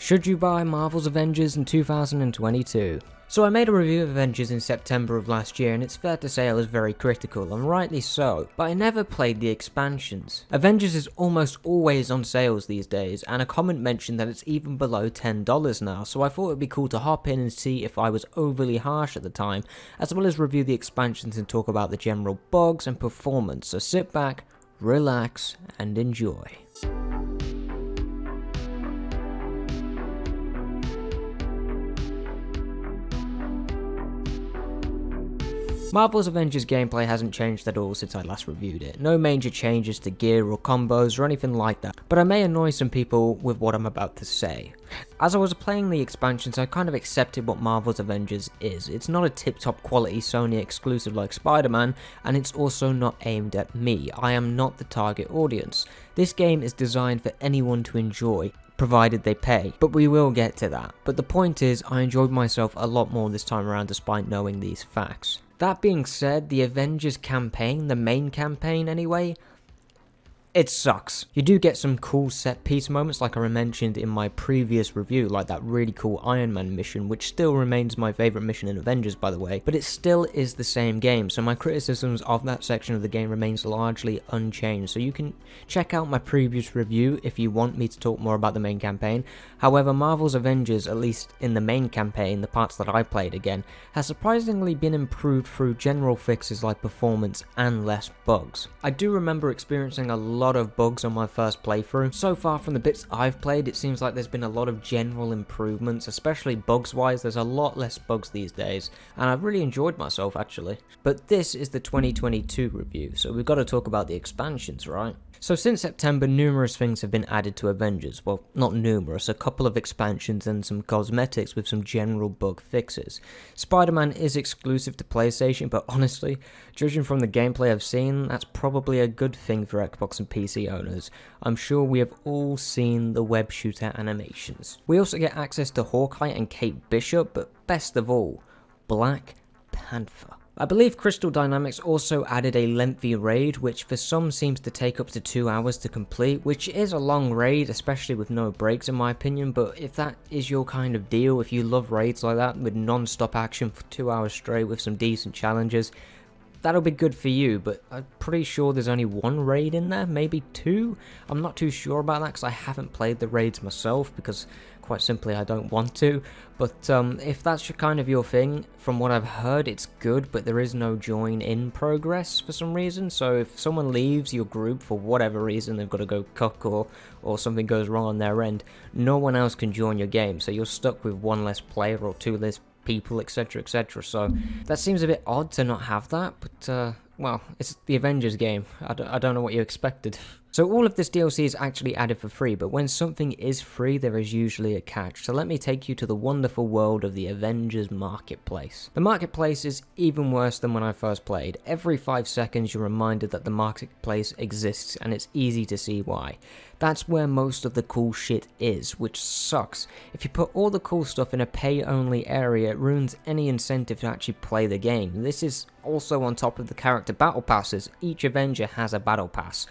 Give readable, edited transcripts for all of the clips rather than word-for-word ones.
Should you buy Marvel's Avengers in 2022? So I made a review of Avengers in September of last year, and it's fair to say I was very critical, and rightly so, but I never played the expansions. Avengers is almost always on sales these days, and a comment mentioned that it's even below $10 now, so I thought it would be cool to hop in and see if I was overly harsh at the time, as well as review the expansions and talk about the general bugs and performance, so sit back, relax, and enjoy. Marvel's Avengers gameplay hasn't changed at all since I last reviewed it. No major changes to gear or combos or anything like that, but I may annoy some people with what I'm about to say. As I was playing the expansions, I kind of accepted what Marvel's Avengers is. It's not a tip-top quality Sony exclusive like Spider-Man, and it's also not aimed at me. I am not the target audience. This game is designed for anyone to enjoy, provided they pay, but we will get to that. But the point is, I enjoyed myself a lot more this time around despite knowing these facts. That being said, the Avengers campaign, the main campaign anyway, it sucks. You do get some cool set piece moments like I mentioned in my previous review, like that really cool Iron Man mission, which still remains my favourite mission in Avengers by the way, but it still is the same game, so my criticisms of that section of the game remains largely unchanged, so you can check out my previous review if you want me to talk more about the main campaign. However, Marvel's Avengers, at least in the main campaign, the parts that I played again, has surprisingly been improved through general fixes like performance and less bugs. I do remember experiencing a lot of bugs on my first playthrough. So far from the bits I've played, it seems like there's been a lot of general improvements, especially bugs wise. There's a lot less bugs these days, and I've really enjoyed myself actually. But this is the 2022 review, so we've got to talk about the expansions, right? So since September, numerous things have been added to Avengers. Well, not numerous, a couple of expansions and some cosmetics with some general bug fixes. Spider-Man is exclusive to PlayStation, but honestly, judging from the gameplay I've seen, that's probably a good thing for Xbox and PC owners. I'm sure we have all seen the web shooter animations. We also get access to Hawkeye and Kate Bishop, but best of all, Black Panther. I believe Crystal Dynamics also added a lengthy raid, which for some seems to take up to 2 hours to complete, which is a long raid, especially with no breaks in my opinion, but if that is your kind of deal, if you love raids like that with non-stop action for 2 hours straight with some decent challenges, that'll be good for you, but I'm pretty sure there's only one raid in there, maybe two? I'm not too sure about that because I haven't played the raids myself because quite simply I don't want to, but if that's kind of your thing, from what I've heard it's good, but there is no join in progress for some reason, so if someone leaves your group for whatever reason, they've got to go cuck or something goes wrong on their end, no one else can join your game, so you're stuck with one less player or two less people, etc, etc, so that seems a bit odd to not have that, but well, it's the Avengers game, I don't know what you expected. So all of this DLC is actually added for free, but when something is free there is usually a catch, so let me take you to the wonderful world of the Avengers Marketplace. The Marketplace is even worse than when I first played. Every 5 seconds you're reminded that the Marketplace exists, and it's easy to see why. That's where most of the cool shit is, which sucks. If you put all the cool stuff in a pay-only area, it ruins any incentive to actually play the game. This is also on top of the character battle passes. Each Avenger has a battle pass.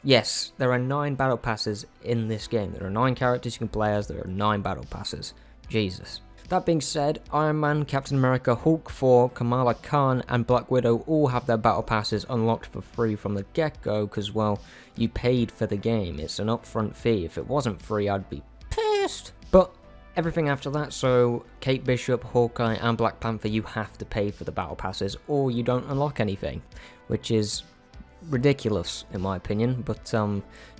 Yes, there are 9 battle passes in this game. There are 9 characters you can play as, there are 9 battle passes. Jesus. That being said, Iron Man, Captain America, Hulk, Thor, Kamala Khan, and Black Widow all have their battle passes unlocked for free from the get-go because, well, you paid for the game. It's an upfront fee. If it wasn't free, I'd be pissed. But everything after that, so Kate Bishop, Hawkeye, and Black Panther, you have to pay for the battle passes or you don't unlock anything, which is ridiculous in my opinion, but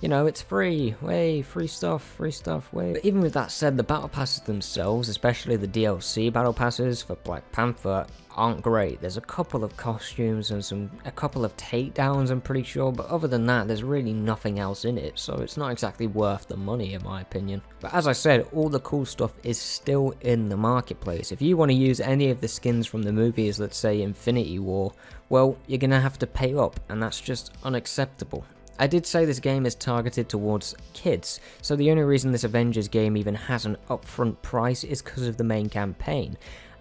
you know, it's free, way, free stuff, way. But even with that said, the battle passes themselves, especially the DLC battle passes for Black Panther, aren't great. There's a couple of costumes and a couple of takedowns I'm pretty sure, but other than that there's really nothing else in it, so it's not exactly worth the money in my opinion. But as I said, all the cool stuff is still in the marketplace. If you want to use any of the skins from the movies, let's say Infinity War, well, you're gonna have to pay up, and that's just unacceptable. I did say this game is targeted towards kids, so the only reason this Avengers game even has an upfront price is because of the main campaign,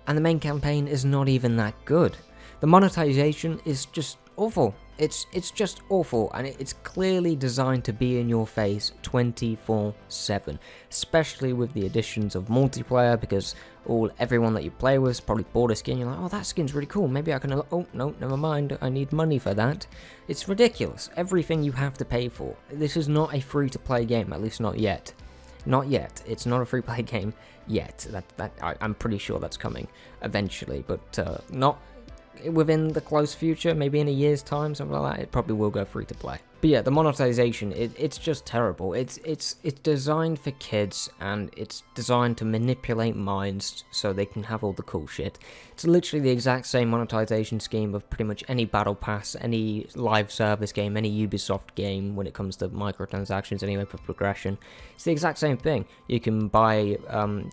and the main campaign is not even that good. The monetization is just awful. It's just awful, and it's clearly designed to be in your face 24/7, especially with the additions of multiplayer, because everyone that you play with has probably bought a skin. You're like, oh, that skin's really cool, maybe I can, oh no, never mind, I need money for that. It's ridiculous, everything you have to pay for. This is not a free-to-play game, at least not yet. Not yet. It's not a free-play game yet. I'm pretty sure that's coming eventually, but not within the close future. Maybe in a year's time, something like that. It probably will go free to play. But yeah, the monetization, it's just terrible. It's designed for kids, and it's designed to manipulate minds so they can have all the cool shit. It's literally the exact same monetization scheme of pretty much any battle pass, any live service game, any Ubisoft game when it comes to microtransactions anyway for progression. It's the exact same thing. You can buy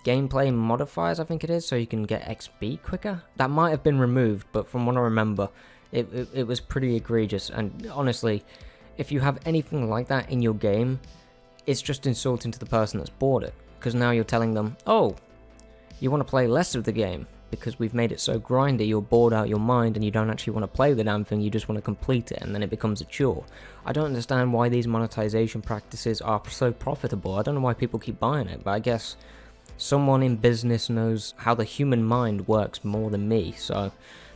gameplay modifiers, I think it is, so you can get XP quicker. That might have been removed, but from what I remember, it was pretty egregious, and honestly, if you have anything like that in your game, it's just insulting to the person that's bought it, because now you're telling them, oh, you want to play less of the game because we've made it so grindy, you're bored out your mind and you don't actually want to play the damn thing, you just want to complete it, and then it becomes a chore. I don't understand why these monetization practices are so profitable. I don't know why people keep buying it, but I guess someone in business knows how the human mind works more than me, so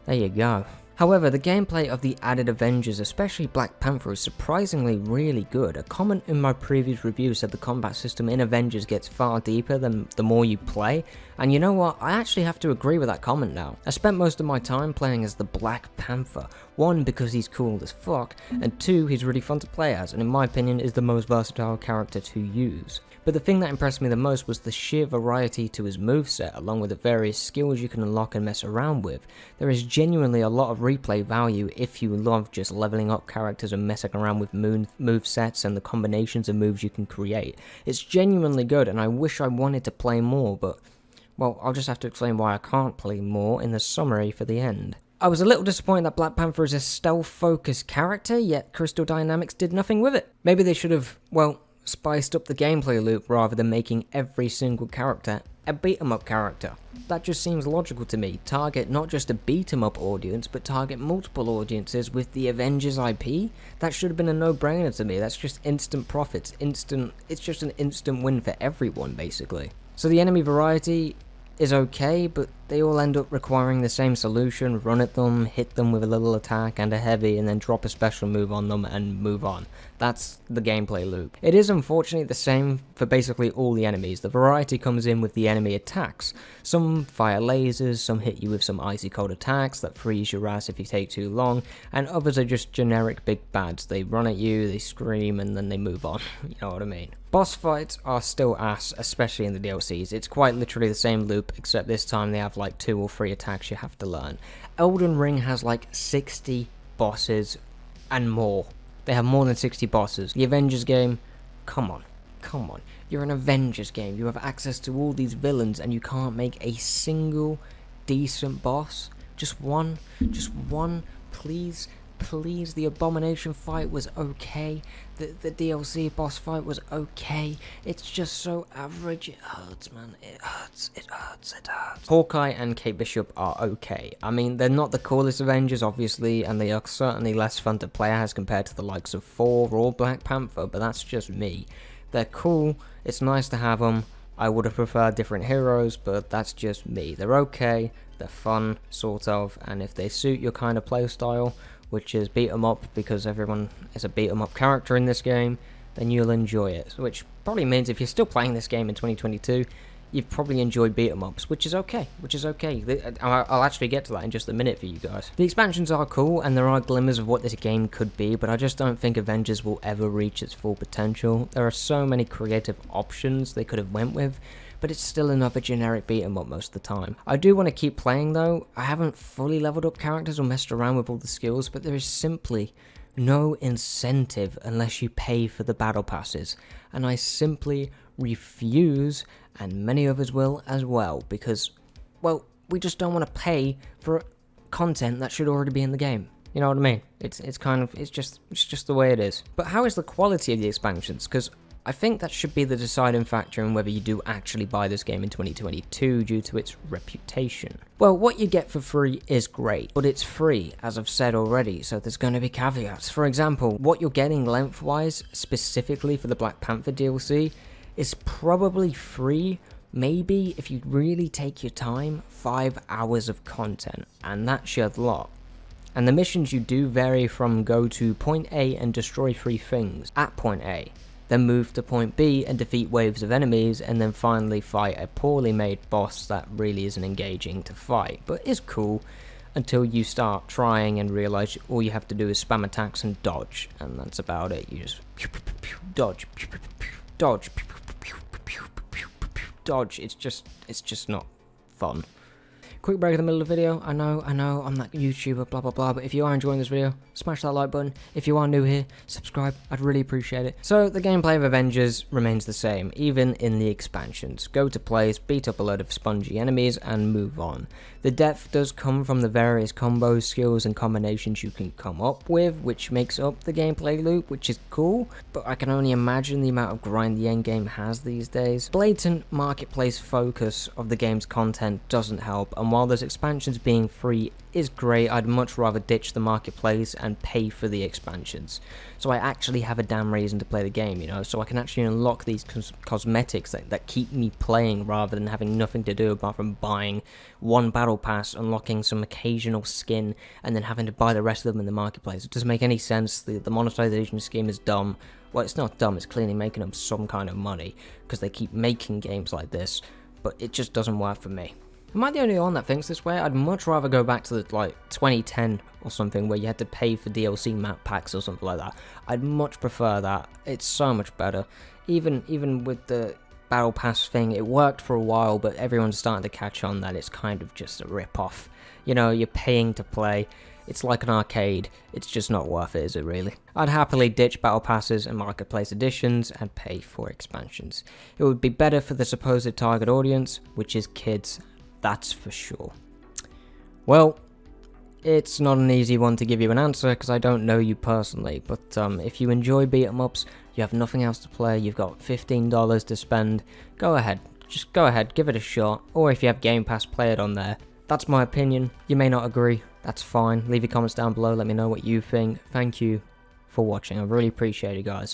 there you go. However, the gameplay of the added Avengers, especially Black Panther, is surprisingly really good. A comment in my previous review said the combat system in Avengers gets far deeper than the more you play, and you know what, I actually have to agree with that comment now. I spent most of my time playing as the Black Panther, one because he's cool as fuck, and two, he's really fun to play as, and in my opinion is the most versatile character to use. But the thing that impressed me the most was the sheer variety to his moveset, along with the various skills you can unlock and mess around with. There is genuinely a lot of replay value if you love just leveling up characters and messing around with movesets and the combinations of moves you can create. It's genuinely good, and I wish I wanted to play more, but, well, I'll just have to explain why I can't play more in the summary for the end. I was a little disappointed that Black Panther is a stealth-focused character, yet Crystal Dynamics did nothing with it. Maybe they should have, well, spiced up the gameplay loop rather than making every single character a beat-em-up character. That just seems logical to me. Target not just a beat-em-up audience, but target multiple audiences with the Avengers IP? That should have been a no-brainer to me. That's just instant profits, it's just an instant win for everyone, basically. So the enemy variety is okay, but they all end up requiring the same solution: run at them, hit them with a little attack and a heavy, and then drop a special move on them and move on. That's the gameplay loop. It is unfortunately the same for basically all the enemies. The variety comes in with the enemy attacks. Some fire lasers, some hit you with some icy cold attacks that freeze your ass if you take too long, and others are just generic big bads. They run at you, they scream, and then they move on. You know what I mean? Boss fights are still ass, especially in the DLCs. It's quite literally the same loop, except this time they have like 2 or 3 attacks you have to learn. Elden Ring has like 60 bosses and more. They have more than 60 bosses. The Avengers game, come on. You're an Avengers game. You have access to all these villains and you can't make a single decent boss. Just one, please. The Abomination fight was okay. The DLC boss fight was okay. It's just so average. It hurts, man. It hurts. Hawkeye and Kate Bishop are okay. I mean, they're not the coolest Avengers, obviously, and they are certainly less fun to play as compared to the likes of Thor or Black Panther, but that's just me. They're cool. It's nice to have them. I would have preferred different heroes, but that's just me. They're okay. They're fun, sort of, and if they suit your kind of playstyle, which is beat 'em up because everyone is a beat 'em up character in this game, then you'll enjoy it. Which probably means if you're still playing this game in 2022, you've probably enjoyed beat 'em ups, which is okay. I'll actually get to that in just a minute for you guys. The expansions are cool, and there are glimmers of what this game could be, but I just don't think Avengers will ever reach its full potential. There are so many creative options they could have went with, but it's still another generic beat 'em up most of the time. I do want to keep playing though. I haven't fully leveled up characters or messed around with all the skills, but there is simply no incentive unless you pay for the battle passes, and I simply refuse, and many others will as well, because, well, we just don't want to pay for content that should already be in the game. You know what I mean? It's just the way it is. But how is the quality of the expansions? Because I think that should be the deciding factor in whether you do actually buy this game in 2022 due to its reputation. Well, what you get for free is great, but it's free, as I've said already, so there's going to be caveats. For example, what you're getting lengthwise, specifically for the Black Panther DLC, is probably free, maybe, if you really take your time, 5 hours of content, and that's your lot. And the missions you do vary from go to point A and destroy 3 things at point A, then move to point B and defeat waves of enemies, and then finally fight a poorly made boss that really isn't engaging to fight, but is cool until you start trying and realize all you have to do is spam attacks and dodge, and that's about it. You just dodge, dodge, dodge. It's just not fun. Quick break in the middle of the video. I know, I'm that YouTuber, blah blah blah, but if you are enjoying this video, smash that like button. If you are new here, subscribe, I'd really appreciate it. So the gameplay of Avengers remains the same, even in the expansions. Go to place, beat up a load of spongy enemies, and move on. The depth does come from the various combos, skills, and combinations you can come up with, which makes up the gameplay loop, which is cool, but I can only imagine the amount of grind the endgame has these days. Blatant marketplace focus of the game's content doesn't help, and while those expansions being free is great, I'd much rather ditch the marketplace and pay for the expansions. So I actually have a damn reason to play the game, you know, so I can actually unlock these cosmetics that keep me playing rather than having nothing to do apart from buying one battle pass, unlocking some occasional skin, and then having to buy the rest of them in the marketplace. It doesn't make any sense. The monetization scheme is dumb. Well, it's not dumb, it's clearly making them some kind of money because they keep making games like this, but it just doesn't work for me. Am I the only one that thinks this way? I'd much rather go back to like 2010 or something where you had to pay for DLC map packs or something like that. I'd much prefer that. It's so much better. Even with the battle pass thing, it worked for a while, but everyone's starting to catch on that it's kind of just a rip-off. You know, you're paying to play. It's like an arcade. It's just not worth it, is it really? I'd happily ditch battle passes and marketplace editions and pay for expansions. It would be better for the supposed target audience, which is kids. That's for sure. Well, it's not an easy one to give you an answer because I don't know you personally, but if you enjoy beat 'em ups, you have nothing else to play, you've got $15 to spend, go ahead. Just go ahead, give it a shot, or if you have Game Pass, play it on there. That's my opinion. You may not agree, that's fine. Leave your comments down below, let me know what you think. Thank you for watching, I really appreciate it, guys.